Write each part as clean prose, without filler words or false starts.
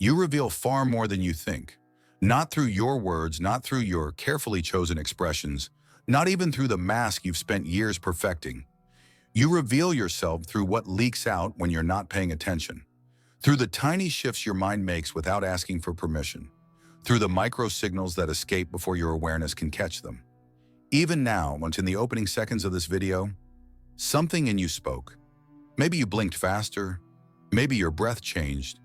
You reveal far more than you think. Not through your words, not through your carefully chosen expressions, not even through the mask you've spent years perfecting. You reveal yourself through what leaks out when you're not paying attention, through the tiny shifts your mind makes without asking for permission, through the micro signals that escape before your awareness can catch them. Even now, once in the opening seconds of this video, something in you spoke. Maybe you blinked faster, maybe your breath changed,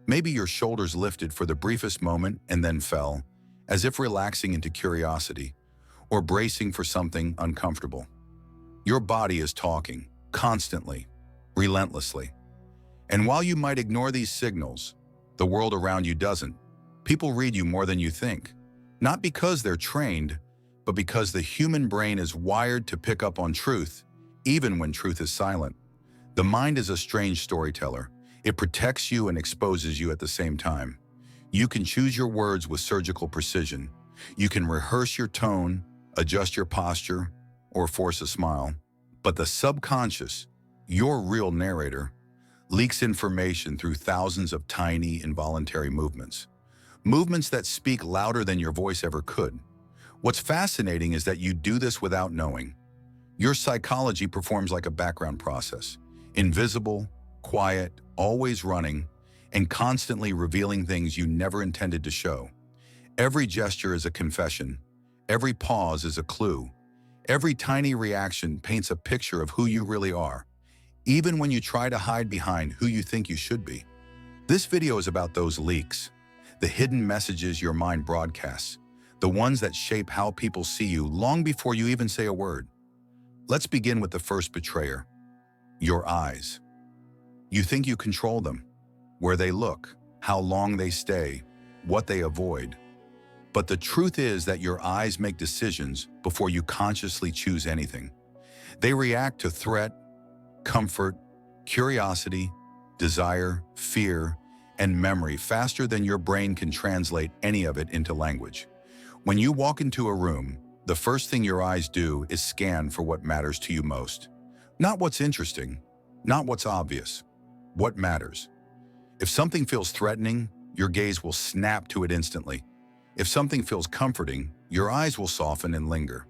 maybe your shoulders lifted for the briefest moment and then fell, as if relaxing into curiosity or bracing for something uncomfortable. Your body is talking, constantly, relentlessly. And while you might ignore these signals, the world around you doesn't. People read you more than you think, not because they're trained, but because the human brain is wired to pick up on truth, even when truth is silent. The mind is a strange storyteller. It protects you and exposes you at the same time. You can choose your words with surgical precision. You can rehearse your tone, adjust your posture, or force a smile. But the subconscious, your real narrator, leaks information through thousands of tiny, involuntary movements. Movements that speak louder than your voice ever could. What's fascinating is that you do this without knowing. Your psychology performs like a background process, invisible, quiet, always running, and constantly revealing things you never intended to show. Every gesture is a confession. Every pause is a clue. Every tiny reaction paints a picture of who you really are, even when you try to hide behind who you think you should be. This video is about those leaks, the hidden messages your mind broadcasts, the ones that shape how people see you long before you even say a word. Let's begin with the first betrayer, your eyes. You think you control them, where they look, how long they stay, what they avoid. But the truth is that your eyes make decisions before you consciously choose anything. They react to threat, comfort, curiosity, desire, fear, and memory faster than your brain can translate any of it into language. When you walk into a room, the first thing your eyes do is scan for what matters to you most. Not what's interesting, not what's obvious, what matters. If something feels threatening, your gaze will snap to it instantly. If something feels comforting, your eyes will soften and linger.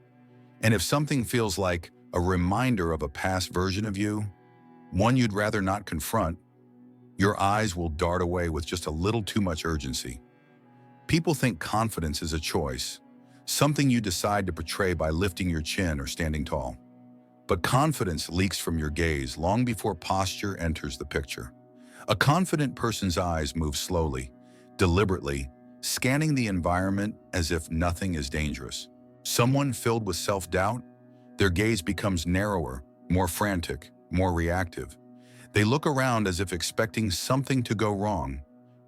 And if something feels like a reminder of a past version of you, one you'd rather not confront, your eyes will dart away with just a little too much urgency. People think confidence is a choice, something you decide to portray by lifting your chin or standing tall. But confidence leaks from your gaze long before posture enters the picture. A confident person's eyes move slowly, deliberately, scanning the environment as if nothing is dangerous. Someone filled with self-doubt, their gaze becomes narrower, more frantic, more reactive. They look around as if expecting something to go wrong.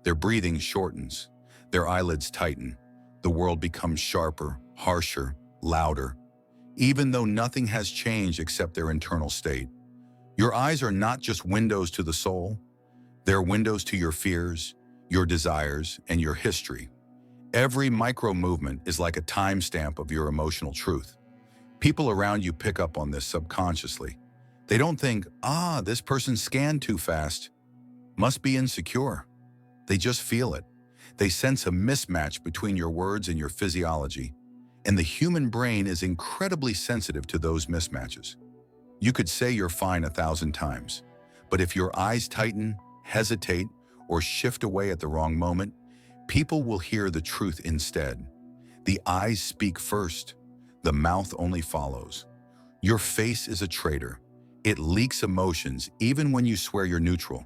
Their breathing shortens. Their eyelids tighten. The world becomes sharper, harsher, louder, even though nothing has changed except their internal state. Your eyes are not just windows to the soul. They're windows to your fears, your desires, and your history. Every micro movement is like a timestamp of your emotional truth. People around you pick up on this subconsciously. They don't think, this person scanned too fast, must be insecure. They just feel it. They sense a mismatch between your words and your physiology, and the human brain is incredibly sensitive to those mismatches. You could say you're fine 1,000 times, but if your eyes tighten, hesitate, or shift away at the wrong moment, people will hear the truth instead. The eyes speak first, the mouth only follows. Your face is a traitor. It leaks emotions even when you swear you're neutral.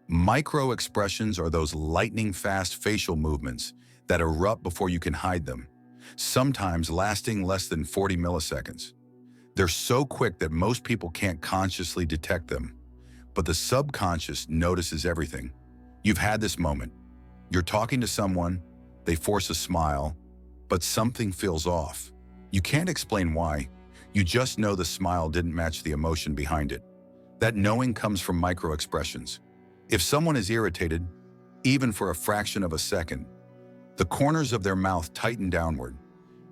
Micro expressions are those lightning-fast facial movements that erupt before you can hide them, sometimes lasting less than 40 milliseconds. They're so quick that most people can't consciously detect them, but the subconscious notices everything. You've had this moment. You're talking to someone, they force a smile, but something feels off. You can't explain why. You just know the smile didn't match the emotion behind it. That knowing comes from micro expressions. If someone is irritated, even for a fraction of a second, the corners of their mouth tighten downward.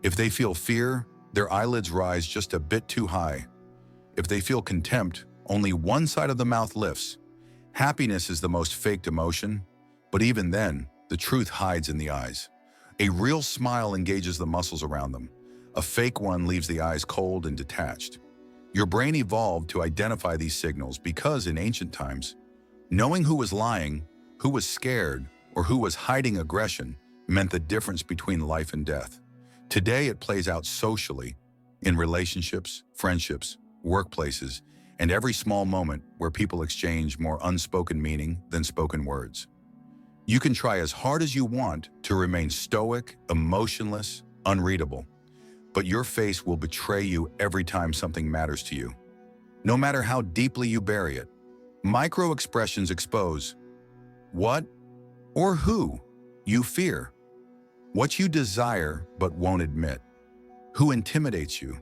If they feel fear, their eyelids rise just a bit too high. If they feel contempt, only one side of the mouth lifts. Happiness is the most faked emotion, but even then, the truth hides in the eyes. A real smile engages the muscles around them. A fake one leaves the eyes cold and detached. Your brain evolved to identify these signals because in ancient times, knowing who was lying, who was scared, or who was hiding aggression meant the difference between life and death. Today it plays out socially, in relationships, friendships, workplaces, and every small moment where people exchange more unspoken meaning than spoken words. You can try as hard as you want to remain stoic, emotionless, unreadable, but your face will betray you every time something matters to you. No matter how deeply you bury it, micro-expressions expose what or who you fear, what you desire but won't admit, who intimidates you,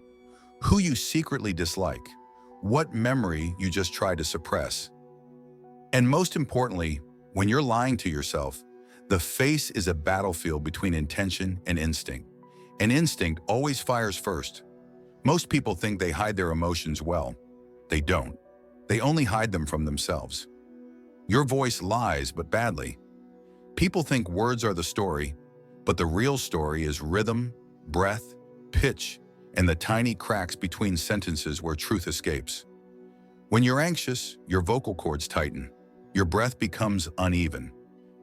who you secretly dislike, what memory you just try to suppress. And most importantly, when you're lying to yourself, the face is a battlefield between intention and instinct. And instinct always fires first. Most people think they hide their emotions well. They don't. They only hide them from themselves. Your voice lies, but badly. People think words are the story, but the real story is rhythm, breath, pitch, and the tiny cracks between sentences where truth escapes. When you're anxious, your vocal cords tighten. Your breath becomes uneven.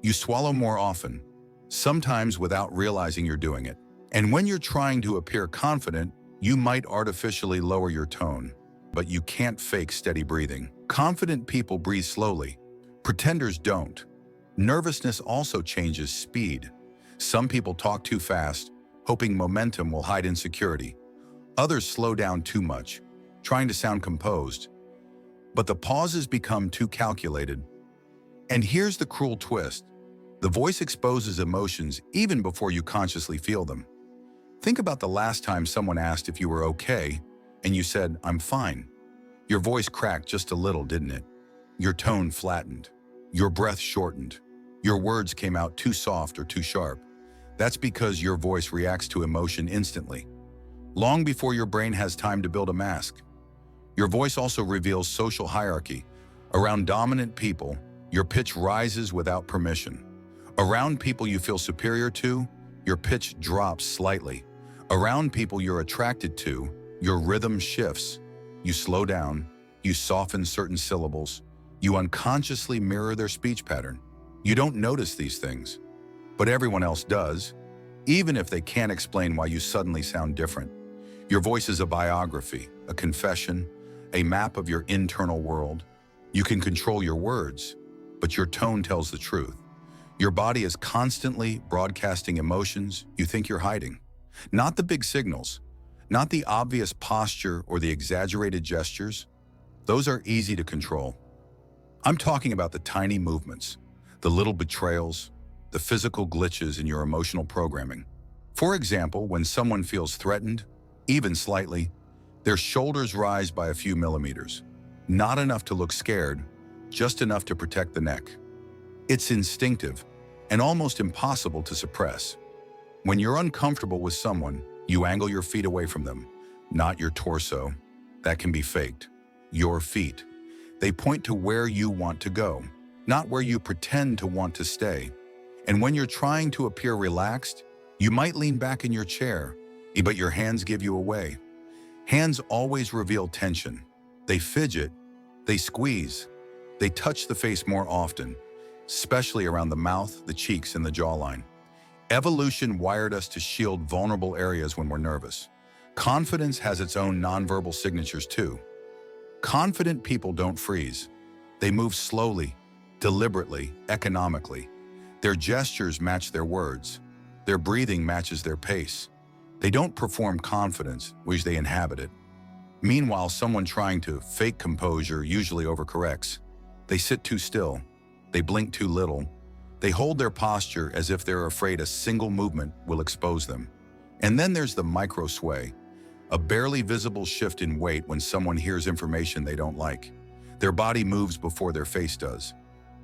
You swallow more often, sometimes without realizing you're doing it. And when you're trying to appear confident, you might artificially lower your tone, but you can't fake steady breathing. Confident people breathe slowly. Pretenders don't. Nervousness also changes speed. Some people talk too fast, hoping momentum will hide insecurity. Others slow down too much, trying to sound composed. But the pauses become too calculated. And here's the cruel twist. The voice exposes emotions even before you consciously feel them. Think about the last time someone asked if you were okay, and you said, "I'm fine." Your voice cracked just a little, didn't it? Your tone flattened. Your breath shortened. Your words came out too soft or too sharp. That's because your voice reacts to emotion instantly, long before your brain has time to build a mask. Your voice also reveals social hierarchy. Around dominant people, your pitch rises without permission. Around people you feel superior to, your pitch drops slightly. Around people you're attracted to, your rhythm shifts. You slow down, you soften certain syllables, you unconsciously mirror their speech pattern. You don't notice these things, but everyone else does, even if they can't explain why you suddenly sound different. Your voice is a biography, a confession, a map of your internal world. You can control your words, but your tone tells the truth. Your body is constantly broadcasting emotions you think you're hiding. Not the big signals, not the obvious posture or the exaggerated gestures. Those are easy to control. I'm talking about the tiny movements, the little betrayals, the physical glitches in your emotional programming. For example, when someone feels threatened, even slightly, their shoulders rise by a few millimeters. Not enough to look scared, just enough to protect the neck. It's instinctive and almost impossible to suppress. When you're uncomfortable with someone, you angle your feet away from them, not your torso. That can be faked. Your feet. They point to where you want to go, not where you pretend to want to stay. And when you're trying to appear relaxed, you might lean back in your chair, but your hands give you away. Hands always reveal tension. They fidget, they squeeze, they touch the face more often, especially around the mouth, the cheeks, and the jawline. Evolution wired us to shield vulnerable areas when we're nervous. Confidence has its own nonverbal signatures too. Confident people don't freeze. They move slowly, deliberately, economically. Their gestures match their words. Their breathing matches their pace. They don't perform confidence, which they inhabit it. Meanwhile, someone trying to fake composure usually overcorrects. They sit too still. They blink too little. They hold their posture as if they're afraid a single movement will expose them. And then there's the micro sway, a barely visible shift in weight when someone hears information they don't like. Their body moves before their face does.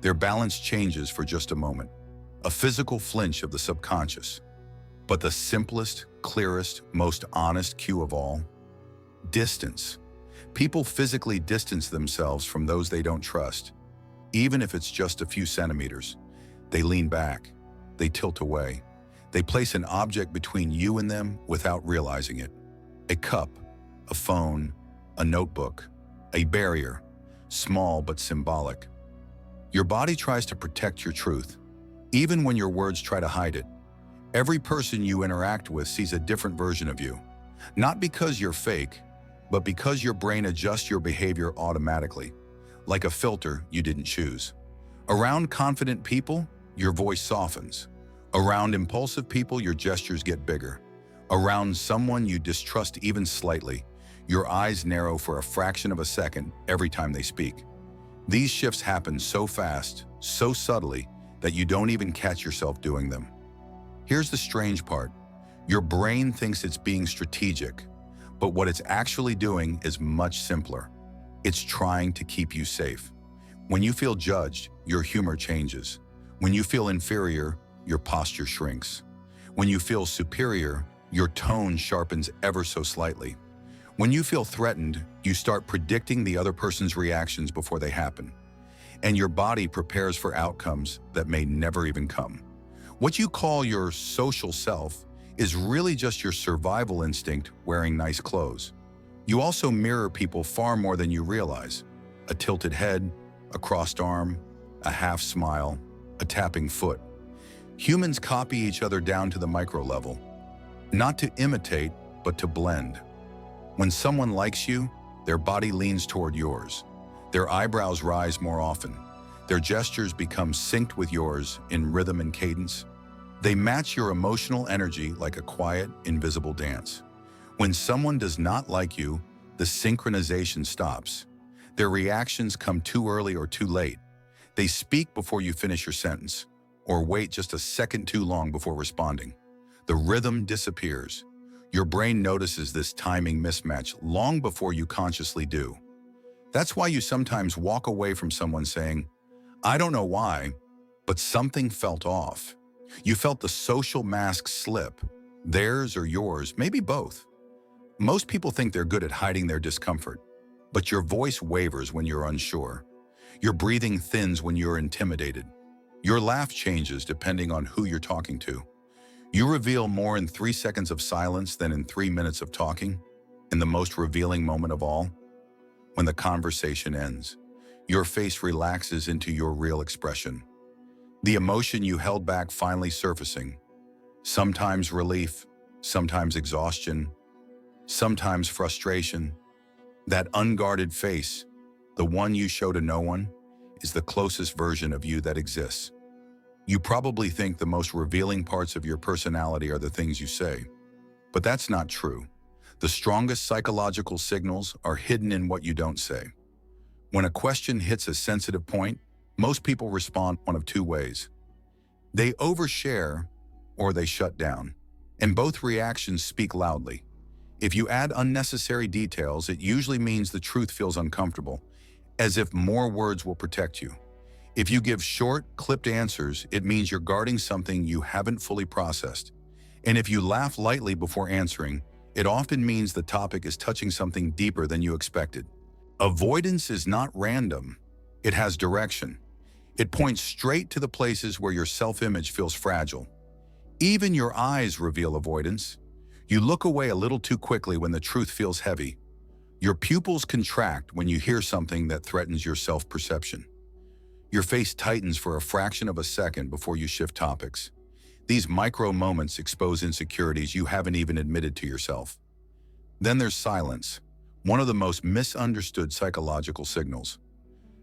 Their balance changes for just a moment, a physical flinch of the subconscious. But the simplest, clearest, most honest cue of all? Distance. People physically distance themselves from those they don't trust, even if it's just a few centimeters. They lean back. they tilt away. They place an object between you and them without realizing it. A cup, a phone, a notebook, a barrier, small but symbolic. Your body tries to protect your truth, even when your words try to hide it. Every person you interact with sees a different version of you, not because you're fake, but because your brain adjusts your behavior automatically, like a filter you didn't choose. Around confident people, your voice softens. Around impulsive people, your gestures get bigger. Around someone you distrust even slightly, your eyes narrow for a fraction of a second every time they speak. These shifts happen so fast, so subtly, that you don't even catch yourself doing them. Here's the strange part. Your brain thinks it's being strategic, but what it's actually doing is much simpler. It's trying to keep you safe. When you feel judged, your humor changes. When you feel inferior, your posture shrinks. When you feel superior, your tone sharpens ever so slightly. When you feel threatened, you start predicting the other person's reactions before they happen. And your body prepares for outcomes that may never even come. What you call your social self is really just your survival instinct wearing nice clothes. You also mirror people far more than you realize. A tilted head, a crossed arm, a half smile, a tapping foot. Humans copy each other down to the micro level, not to imitate, but to blend. When someone likes you, their body leans toward yours. Their eyebrows rise more often. Their gestures become synced with yours in rhythm and cadence. They match your emotional energy like a quiet, invisible dance. When someone does not like you, the synchronization stops. Their reactions come too early or too late. They speak before you finish your sentence, or wait just a second too long before responding. The rhythm disappears. Your brain notices this timing mismatch long before you consciously do. That's why you sometimes walk away from someone saying, "I don't know why, but something felt off." You felt the social mask slip, theirs or yours, maybe both. Most people think they're good at hiding their discomfort, but your voice wavers when you're unsure. Your breathing thins when you're intimidated. Your laugh changes depending on who you're talking to. You reveal more in 3 seconds of silence than in 3 minutes of talking, in the most revealing moment of all. When the conversation ends, your face relaxes into your real expression. The emotion you held back finally surfacing. Sometimes relief, sometimes exhaustion, sometimes frustration. That unguarded face, the one you show to no one, is the closest version of you that exists. You probably think the most revealing parts of your personality are the things you say, but that's not true. The strongest psychological signals are hidden in what you don't say. When a question hits a sensitive point, most people respond one of two ways. They overshare or they shut down, and both reactions speak loudly. If you add unnecessary details, it usually means the truth feels uncomfortable, as if more words will protect you. If you give short, clipped answers, it means you're guarding something you haven't fully processed. And if you laugh lightly before answering, it often means the topic is touching something deeper than you expected. Avoidance is not random. It has direction. It points straight to the places where your self-image feels fragile. Even your eyes reveal avoidance. You look away a little too quickly when the truth feels heavy. Your pupils contract when you hear something that threatens your self-perception. Your face tightens for a fraction of a second before you shift topics. These micro moments expose insecurities you haven't even admitted to yourself. Then there's silence, one of the most misunderstood psychological signals.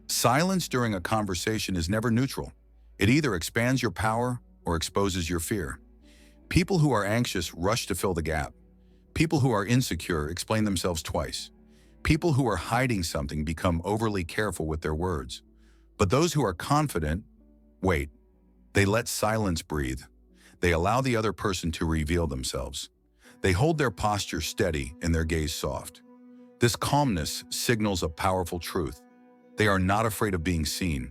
Silence during a conversation is never neutral. It either expands your power or exposes your fear. People who are anxious rush to fill the gap. People who are insecure explain themselves twice. People who are hiding something become overly careful with their words. But those who are confident, wait. They let silence breathe. They allow the other person to reveal themselves. They hold their posture steady and their gaze soft. This calmness signals a powerful truth. They are not afraid of being seen.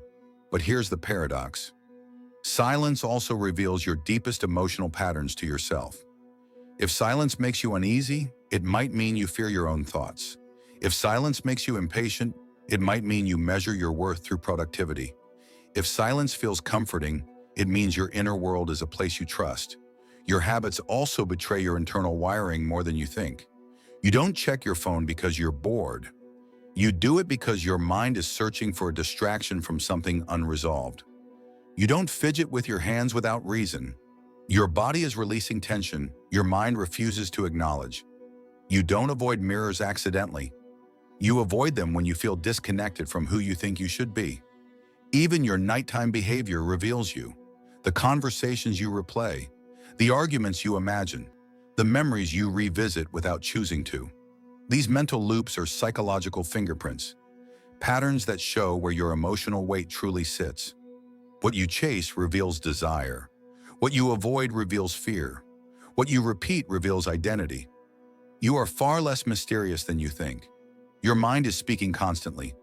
But here's the paradox. Silence also reveals your deepest emotional patterns to yourself. If silence makes you uneasy, it might mean you fear your own thoughts. If silence makes you impatient, it might mean you measure your worth through productivity. If silence feels comforting, It means your inner world is a place you trust. Your habits also betray your internal wiring more than you think. You don't check your phone because you're bored. You do it because your mind is searching for a distraction from something unresolved. You don't fidget with your hands without reason. Your body is releasing tension your mind refuses to acknowledge. You don't avoid mirrors accidentally. You avoid them when you feel disconnected from who you think you should be. Even your nighttime behavior reveals you. The conversations you replay, the arguments you imagine, the memories you revisit without choosing to. These mental loops are psychological fingerprints, patterns that show where your emotional weight truly sits. What you chase reveals desire. What you avoid reveals fear. What you repeat reveals identity. You are far less mysterious than you think. Your mind is speaking constantly,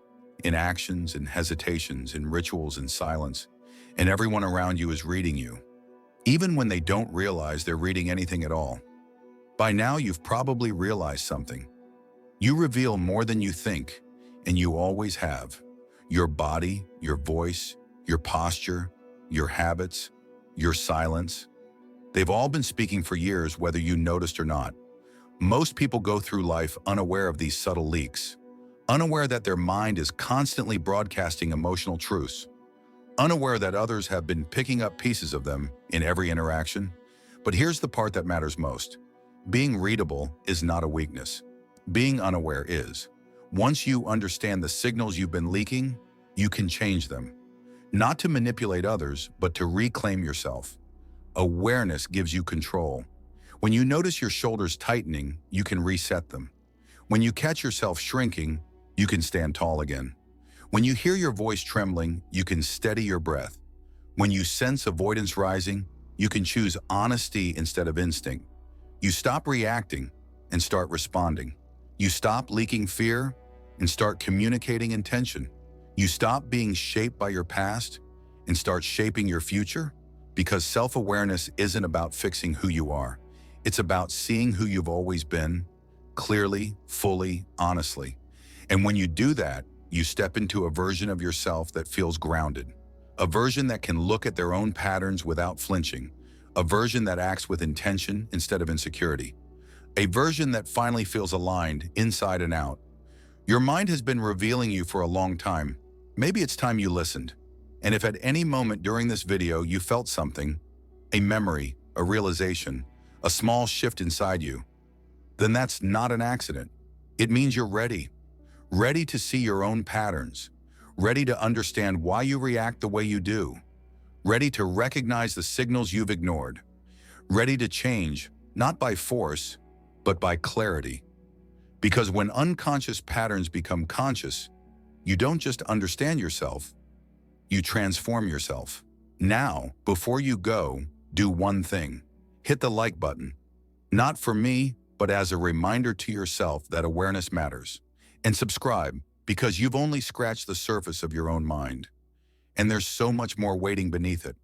in actions, in hesitations, in rituals, in silence, and everyone around you is reading you, even when they don't realize they're reading anything at all. By now, you've probably realized something. You reveal more than you think, and you always have. Your body, your voice, your posture, your habits, your silence. They've all been speaking for years, whether you noticed or not. Most people go through life unaware of these subtle leaks, unaware that their mind is constantly broadcasting emotional truths, unaware that others have been picking up pieces of them in every interaction. But here's the part that matters most. Being readable is not a weakness. Being unaware is. Once you understand the signals you've been leaking, you can change them. Not to manipulate others, but to reclaim yourself. Awareness gives you control. When you notice your shoulders tightening, you can reset them. When you catch yourself shrinking, you can stand tall again. When you hear your voice trembling, you can steady your breath. When you sense avoidance rising, you can choose honesty instead of instinct. You stop reacting and start responding. You stop leaking fear and start communicating intention. You stop being shaped by your past and start shaping your future, because self-awareness isn't about fixing who you are. It's about seeing who you've always been, clearly, fully, honestly. And when you do that, you step into a version of yourself that feels grounded, a version that can look at their own patterns without flinching, a version that acts with intention instead of insecurity, a version that finally feels aligned inside and out. Your mind has been revealing you for a long time. Maybe it's time you listened. And if at any moment during this video you felt something, a memory, a realization, a small shift inside you, then that's not an accident. It means you're ready. Ready to see your own patterns. Ready to understand why you react the way you do. Ready to recognize the signals you've ignored. Ready to change, not by force, but by clarity. Because when unconscious patterns become conscious, you don't just understand yourself, you transform yourself. Now, before you go, do one thing. Hit the like button. Not for me, but as a reminder to yourself that awareness matters. And subscribe, because you've only scratched the surface of your own mind. And there's so much more waiting beneath it.